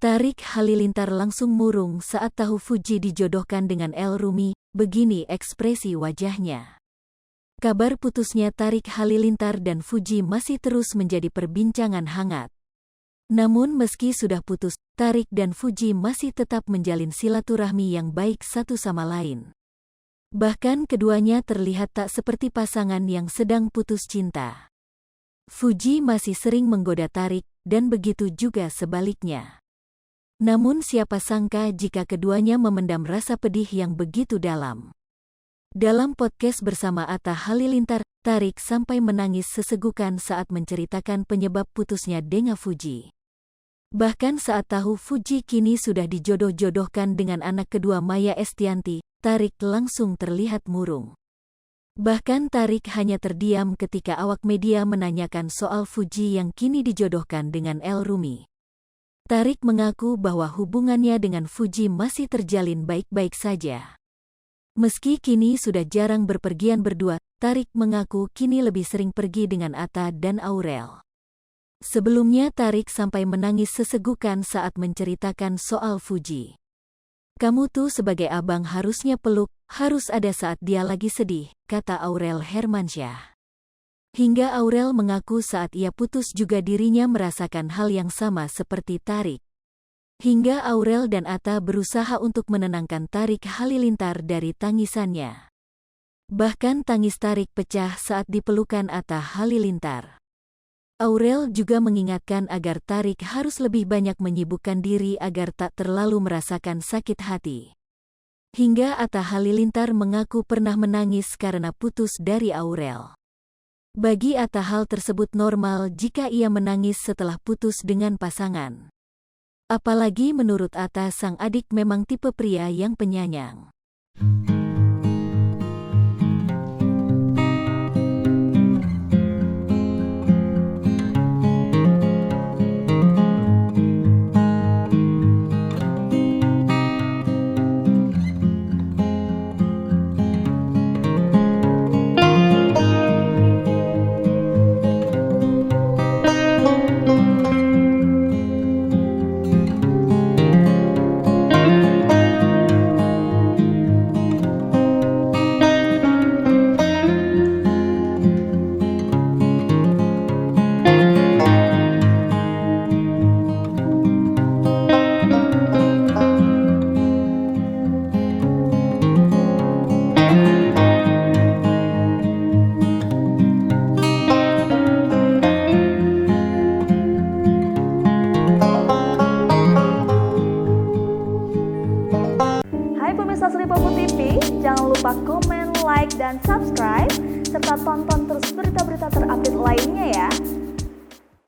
Tarik Halilintar langsung murung saat tahu Fuji dijodohkan dengan El Rumi, begini ekspresi wajahnya. Kabar putusnya Tarik Halilintar dan Fuji masih terus menjadi perbincangan hangat. Namun meski sudah putus, Tarik dan Fuji masih tetap menjalin silaturahmi yang baik satu sama lain. Bahkan keduanya terlihat tak seperti pasangan yang sedang putus cinta. Fuji masih sering menggoda Tarik, dan begitu juga sebaliknya. Namun siapa sangka jika keduanya memendam rasa pedih yang begitu dalam. Dalam podcast bersama Atta Halilintar, Tarik sampai menangis sesegukan saat menceritakan penyebab putusnya dengan Fuji. Bahkan saat tahu Fuji kini sudah dijodoh-jodohkan dengan anak kedua Maya Estianty, Tarik langsung terlihat murung. Bahkan Tarik hanya terdiam ketika awak media menanyakan soal Fuji yang kini dijodohkan dengan El Rumi. Tarik mengaku bahwa hubungannya dengan Fuji masih terjalin baik-baik saja. Meski kini sudah jarang berpergian berdua, Tarik mengaku kini lebih sering pergi dengan Atta dan Aurel. Sebelumnya Tarik sampai menangis sesegukan saat menceritakan soal Fuji. "Kamu tuh sebagai abang harusnya peluk, harus ada saat dia lagi sedih," kata Aurel Hermansyah. Hingga Aurel mengaku saat ia putus juga dirinya merasakan hal yang sama seperti Tarik. Hingga Aurel dan Atta berusaha untuk menenangkan Tarik Halilintar dari tangisannya. Bahkan tangis Tarik pecah saat dipelukan Atta Halilintar. Aurel juga mengingatkan agar Tarik harus lebih banyak menyibukkan diri agar tak terlalu merasakan sakit hati. Hingga Atta Halilintar mengaku pernah menangis karena putus dari Aurel. Bagi Atta hal tersebut normal jika ia menangis setelah putus dengan pasangan. Apalagi menurut Atta sang adik memang tipe pria yang penyayang. Sri Popo TV, jangan lupa komen, like, dan subscribe, serta tonton terus berita-berita terupdate lainnya ya.